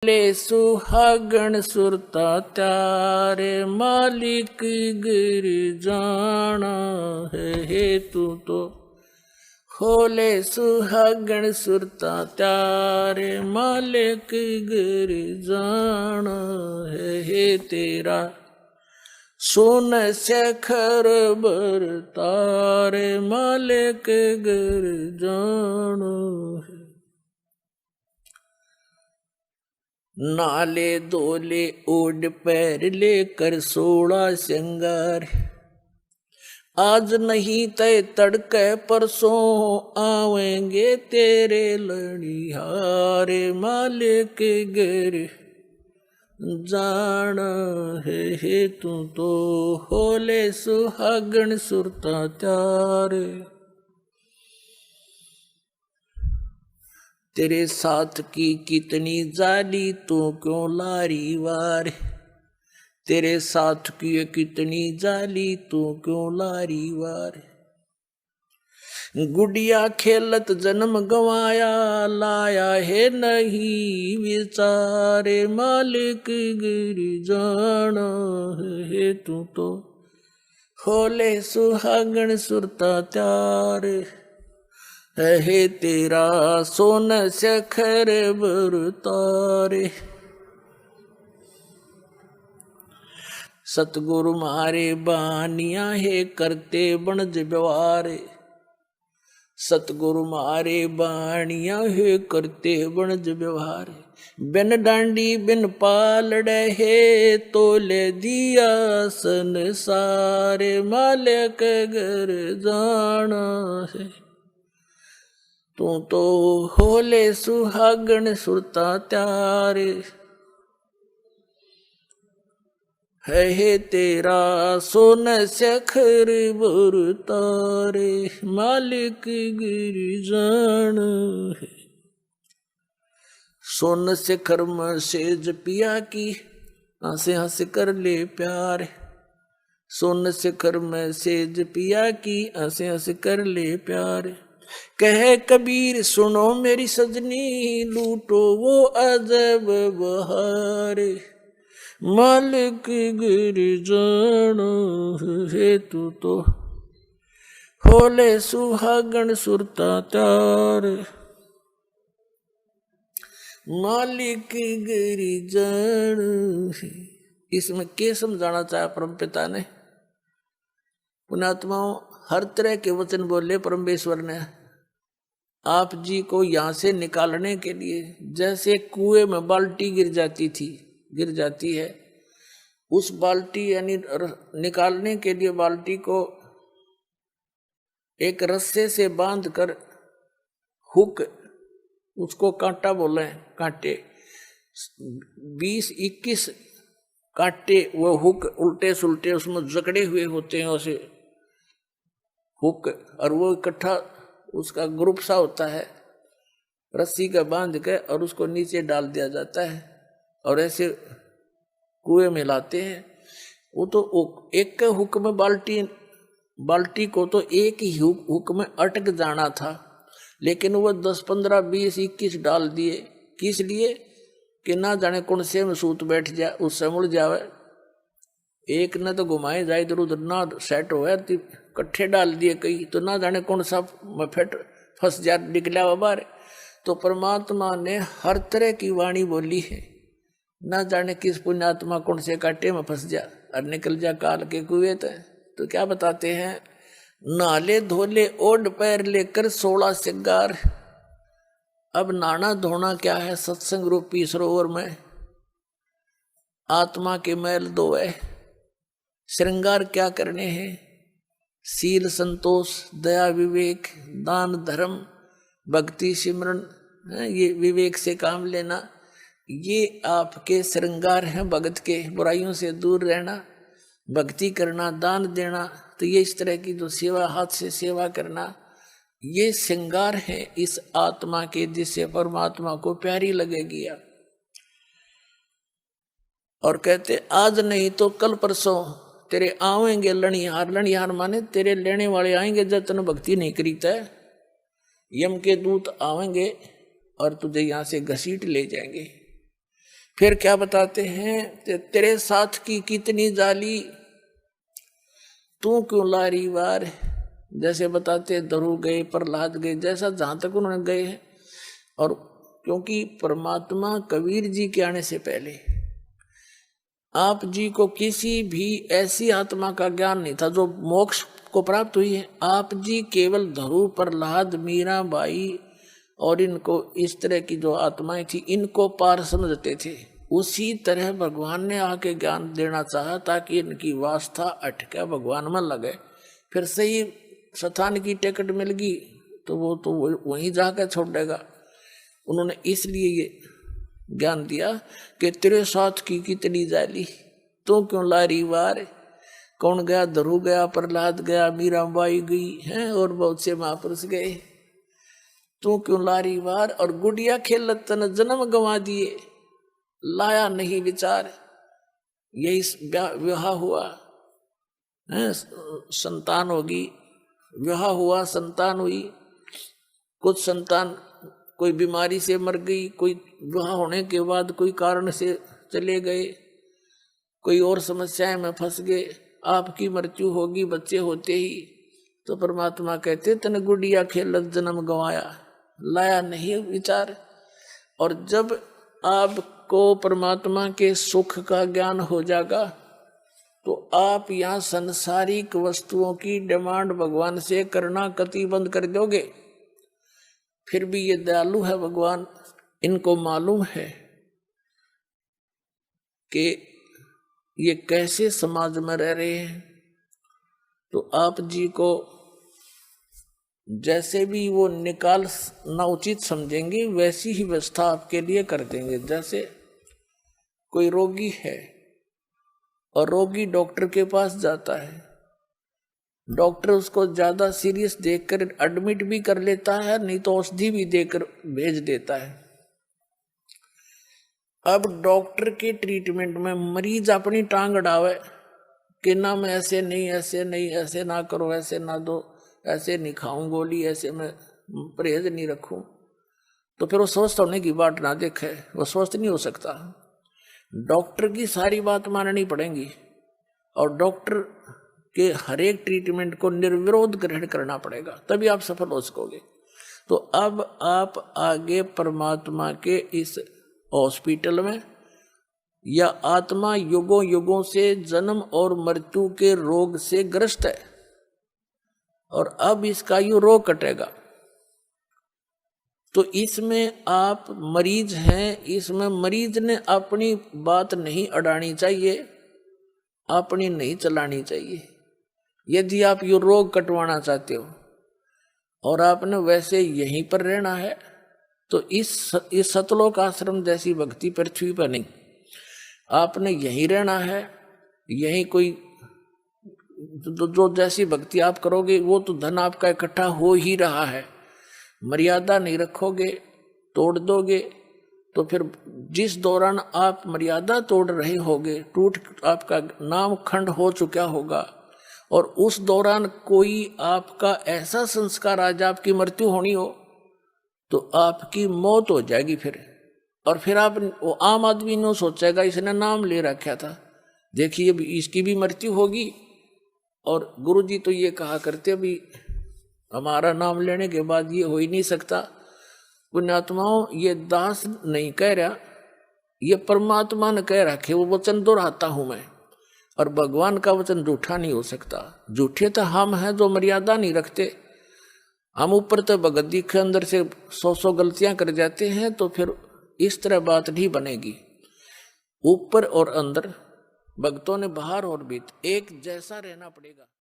ले सुहागण सुरता त्यारे मालिक गिर जाना है तू तो होले सुहागण सुरता त्यारे मालिक गिर जाना है तेरा सोन शेखर बर तारे मालिक गिर जाना है। नाले दोले ओढ़ पैर लेकर 16 श्रृंगार आज नहीं तय तड़के परसों आवेंगे तेरे लड़िहारे मालिक गिर जाना है तू तो होले सुहागण सुरता त्यारे। तेरे साथ की कितनी जाली तू क्यों लारी वार तेरे साथ की कितनी जाली तू क्यों लारी वार। गुड़िया खेलत जन्म गवाया लाया है नहीं विचारे मालिक गिर जाना है तू तो होले सुहागण सुरता त्यारे है तेरा सोन शेखर बर तारे। सतगुरु मारे बानिया है करते बनज व्यवहार सतगुरु मारे बानिया है करते बनज व्यवहार। बिन डांडी बिन पालड़े है तोले दिया संसारे मालिक गिर जाना है तू तो होले सुहागण सुरता त्यारे है तेरा सोन शेखर बर तारे मालिक गिर जाना है। सोन शेखर में सेज पिया की हंसे हंस कर ले प्यार सोन शेखर में सेज पिया की हंसे हंस कर ले प्यार। कह कबीर सुनो मेरी सजनी लूटो वो अजब बहार मालिक गिर जाना है तू तो होले सुहागण सुरता त्यारे मालिक गिर जाना है। इसमें क्या समझाना चाहा परमपिता ने पुण्यात्माओं हर तरह के वचन बोले परमेश्वर ने आप जी को यहां से निकालने के लिए। जैसे कुएं में बाल्टी गिर जाती है उस बाल्टी यानी निकालने के लिए बाल्टी को एक रस्से से बांध कर हुक उसको कांटा बोले कांटे 20-21 कांटे वो हुक उल्टे सुलटे उसमें जकड़े हुए होते हैं उसे हुक और वो इकट्ठा उसका ग्रुप सा होता है रस्सी का बांध के और उसको नीचे डाल दिया जाता है और ऐसे कुएं में लाते हैं। वो तो एक हुक में बाल्टी को तो एक ही हुक में अटक जाना था लेकिन वो 10, 15, 20, 21 डाल दिए किस लिए कि ना जाने कौन से में सूत बैठ जाए उससे मुड़ जावे एक न तो घुमाए जाए इधर उधर ना सेट हो कट्ठे डाल दिए कई तो ना जाने कौन सा फंस जा निकला हुआ बाहर। तो परमात्मा ने हर तरह की वाणी बोली है ना जाने किस पुण्यात्मा कौन से कांटे में फंस जा और निकल जा काल के कुएं तो क्या बताते हैं नाले धोले ओढ़ पैर लेकर 16 श्रृंगार। अब नाना धोना क्या है सत्संग रूपी सरोवर में आत्मा के मैल धोए श्रृंगार क्या करने हैं शील संतोष दया विवेक दान धर्म भक्ति सिमरन ये विवेक से काम लेना ये आपके श्रृंगार हैं भगत के। बुराइयों से दूर रहना भक्ति करना दान देना तो ये इस तरह की जो सेवा हाथ से सेवा करना ये श्रृंगार है इस आत्मा के जिससे परमात्मा को प्यारी लगेगी। और कहते आज नहीं तो कल परसों तेरे आवेंगे लणिहार माने तेरे लेने वाले आएंगे जब तन भक्ति नहीं करीता है यम के दूत आवेंगे और तुझे यहाँ से घसीट ले जाएंगे। फिर क्या बताते हैं, तेरे साथ की कितनी जाली तू क्यों लारी वार। जैसे बताते दरु गए, प्रहलाद गए, जैसा जहां तक उन्होंने गए हैं। और क्योंकि परमात्मा कबीर जी के आने से पहले आप जी को किसी भी ऐसी आत्मा का ज्ञान नहीं था जो मोक्ष को प्राप्त हुई है। आप जी केवल धरु, प्रहलाद, मीरा बाई और इनको इस तरह की जो आत्माएं थी इनको पार समझते थे। उसी तरह भगवान ने आके ज्ञान देना चाहा ताकि इनकी वास्ता अटके भगवान में लगे। फिर सही स्थान की टिकट मिल गई तो वो तो वहीं जाकर छोड़ देगा। उन्होंने इसलिए ये ज्ञान दिया कि तेरे साथ की कितनी जाली तो क्यों लारी वार। कौन गया, धरु गया, प्रहलाद गया, मीराबाई गई हैं और बहुत से महापुरुष गए। तू क्यों लारी वार। और गुड़िया खेलत तन जन्म गंवा दिए, लाया नहीं विचार। यही विवाह हुआ है, संतान होगी, विवाह हुआ, संतान हुई, कुछ संतान कोई बीमारी से मर गई, कोई विवाह होने के बाद कोई कारण से चले गए, कोई और समस्याएं में फंस गए, आपकी मृत्यु होगी बच्चे होते ही। तो परमात्मा कहते तन गुड़िया खेलत जन्म गंवाया, लाया नहीं विचार। और जब आपको परमात्मा के सुख का ज्ञान हो जाएगा तो आप यहाँ संसारिक वस्तुओं की डिमांड भगवान से करना कति बंद कर दोगे। फिर भी ये दयालु है भगवान, इनको मालूम है कि ये कैसे समाज में रह रहे हैं। तो आप जी को जैसे भी वो निकालना उचित समझेंगे वैसी ही व्यवस्था आपके लिए कर देंगे। जैसे कोई रोगी है और रोगी डॉक्टर के पास जाता है, डॉक्टर उसको ज्यादा सीरियस देखकर एडमिट भी कर लेता है, नहीं तो औषधि भी देकर भेज देता है। अब डॉक्टर के ट्रीटमेंट में मरीज अपनी टांग अड़ावे कि ना मैं ऐसे नहीं, ऐसे नहीं, ऐसे ना करो, ऐसे ना दो, ऐसे नहीं खाऊं गोली, ऐसे मैं परहेज नहीं रखूं, तो फिर वो स्वस्थ होने की बात ना देखे, वो स्वस्थ नहीं हो सकता। डॉक्टर की सारी बात माननी पड़ेगी और डॉक्टर के हर एक ट्रीटमेंट को निर्विरोध ग्रहण करना पड़ेगा, तभी आप सफल हो सकोगे। तो अब आप आगे परमात्मा के इस हॉस्पिटल में या आत्मा युगों युगों से जन्म और मृत्यु के रोग से ग्रस्त है और अब इसका ये रोग कटेगा। तो इसमें आप मरीज हैं, इसमें मरीज ने अपनी बात नहीं अड़ानी चाहिए, अपनी नहीं चलानी चाहिए। यदि आप ये रोग कटवाना चाहते हो और आपने वैसे यहीं पर रहना है तो इस सतलोक आश्रम जैसी भक्ति पृथ्वी पर नहीं, आपने यहीं रहना है। यहीं कोई जो जैसी भक्ति आप करोगे वो तो धन आपका इकट्ठा हो ही रहा है। मर्यादा नहीं रखोगे, तोड़ दोगे, तो फिर जिस दौरान आप मर्यादा तोड़ रहे होगे टूट आपका नाम खंड हो चुका होगा और उस दौरान कोई आपका ऐसा संस्कार आज आपकी मृत्यु होनी हो तो आपकी मौत हो जाएगी फिर। और फिर आप वो आम आदमी ने सोचेगा इसने नाम ले रखा था, देखिए इसकी भी मृत्यु होगी। और गुरुजी तो ये कहा करते भी हमारा नाम लेने के बाद ये हो ही नहीं सकता। पुण्यात्माओं, ये दास नहीं कह रहा, ये परमात्मा ने कह रखे, वो वचन दोहराता हूं मैं। और भगवान का वचन झूठा नहीं हो सकता। झूठे तो हम हैं जो मर्यादा नहीं रखते। हम ऊपर तो भगत जी के अंदर से 100 गलतियां कर जाते हैं, तो फिर इस तरह बात नहीं बनेगी। ऊपर और अंदर भक्तों ने बाहर और भीतर एक जैसा रहना पड़ेगा।